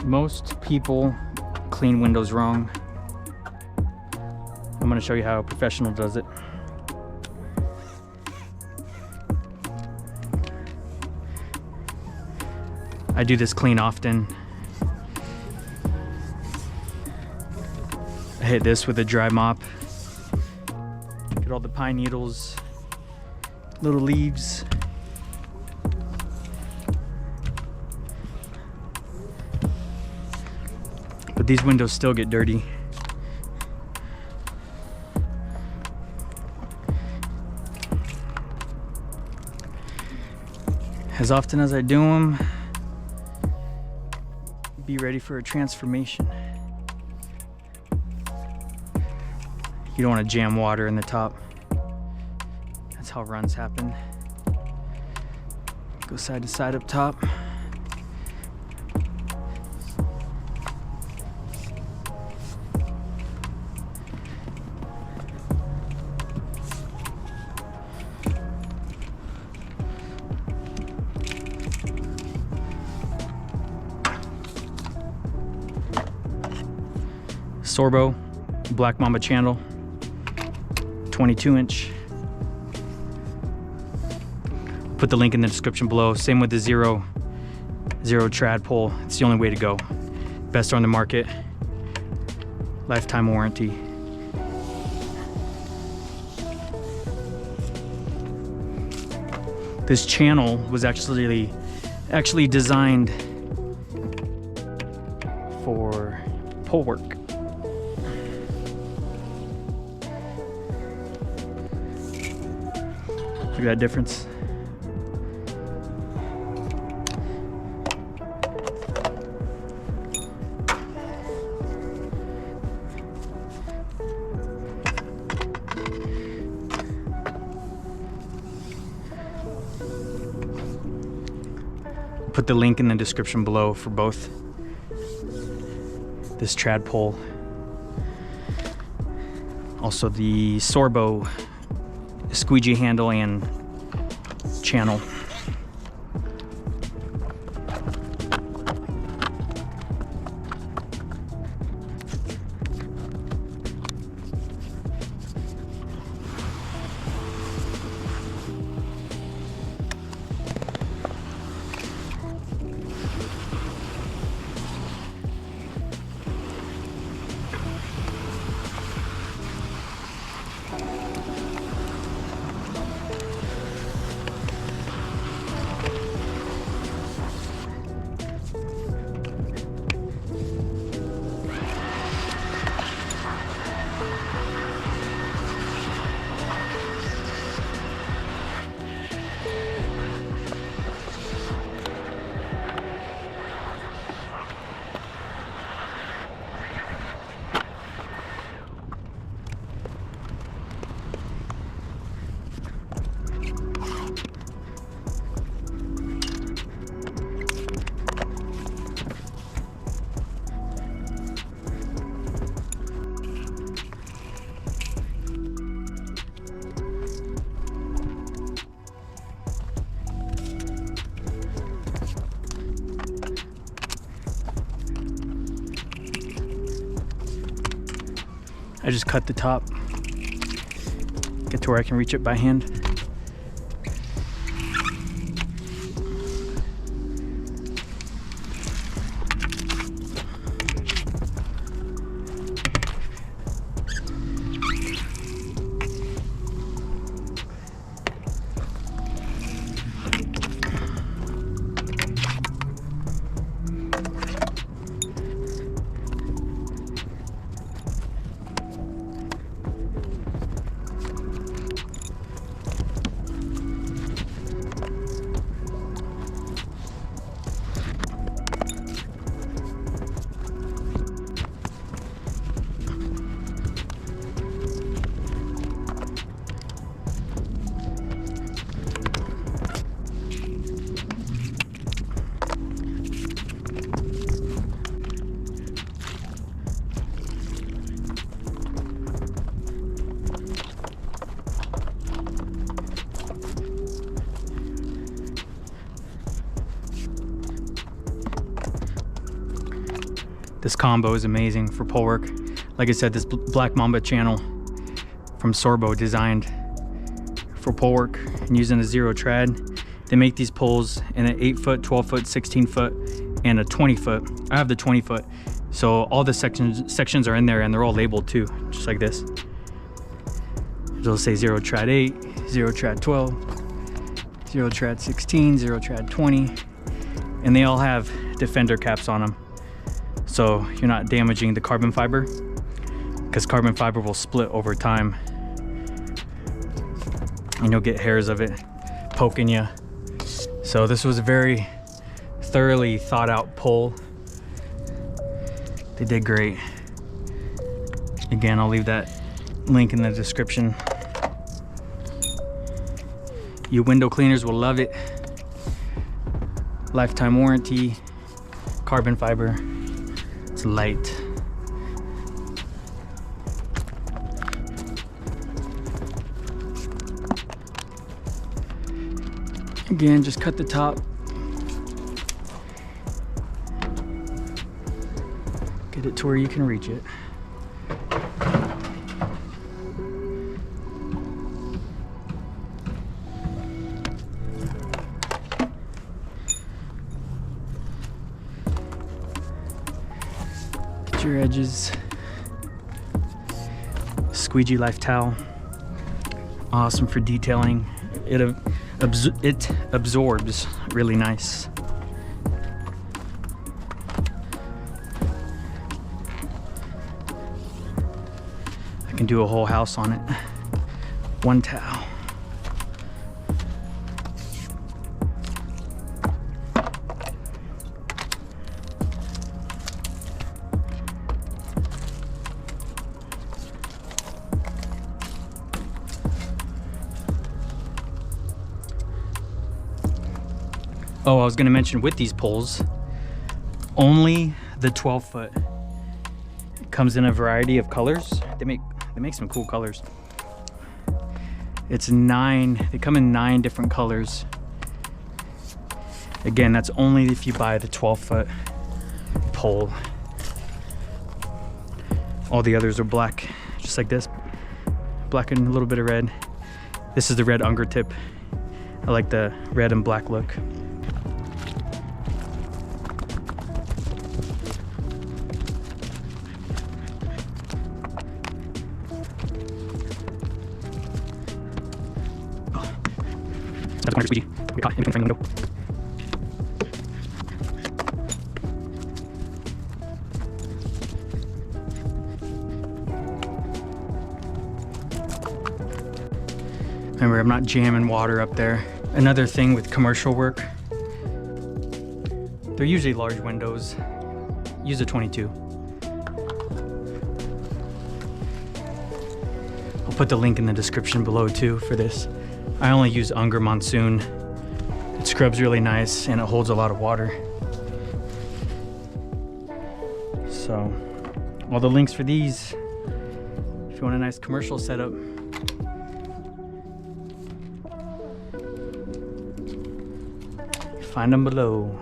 Most people clean windows wrong. I'm gonna show you how a professional does it. I do this clean often. I hit this with a dry mop. Get all the pine needles, little leaves. But these windows still get dirty. As often as I do them, be ready for a transformation. You don't want to jam water in the top. That's how runs happen. Go side to side up top. Sorbo, Black Mamba channel, 22-inch. Put the link in the description below. Same with the zero trad pole. It's the only way to go. Best on the market. Lifetime warranty. This channel was actually designed for pole work. Look at that difference. Put the link in the description below for both. This trad pole. Also the Sorbo squeegee handle and channel. I just cut the top, get to where I can reach it by hand. This combo is amazing for pole work. Like I said, this Black Mamba channel from Sorbo designed for pole work and using a 0 trad. They make these poles in an 8 foot, 12 foot, 16 foot, and a 20 foot. I have the 20 foot. So all the sections are in there and they're all labeled too, just like this. It'll say 0 trad 8, 0 trad 12, 0 trad 16, 0 trad 20, and they all have defender caps on them. So you're not damaging the carbon fiber, because carbon fiber will split over time and you'll get hairs of it poking you. So this was a very thoroughly thought out pole. They did great. Again, I'll leave that link in the description. You window cleaners will love it. Lifetime warranty, carbon fiber, it's light. Again, just cut the top. Get it to where you can reach it. Get your edges. Squeegee Life towel. Awesome for detailing. It absorbs really nice. I can do a whole house on it. One towel. Oh, I was gonna mention with these poles, only the 12 foot. It comes in a variety of colors. They make some cool colors. It's 9, they come in 9 different colors. Again, that's only if you buy the 12 foot pole. All the others are black, just like this. Black and a little bit of red. This is the red Unger tip. I like the red and black look. That's a corner squeegee. Get caught in the frame window. Remember, I'm not jamming water up there. Another thing with commercial work, they're usually large windows. Use a 22. I'll put the link in the description below too for this. I only use Unger Monsoon. It scrubs really nice and it holds a lot of water. So, all the links for these, if you want a nice commercial setup, find them below.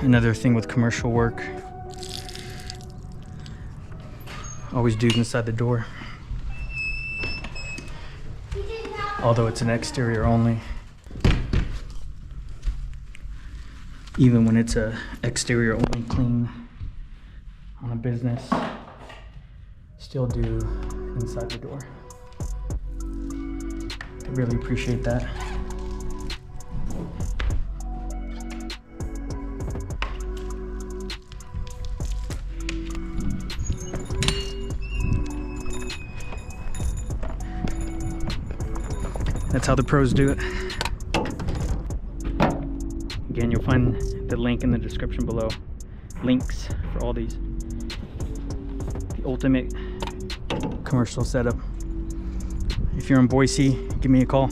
Another thing with commercial work, always dudes inside the door. Although it's an exterior only. Even when it's a exterior only clean on a business. still do inside the door. I really appreciate that. That's how the pros do it. Again, you'll find the link in the description below. Links for all these. The ultimate commercial setup. If you're in Boise, give me a call.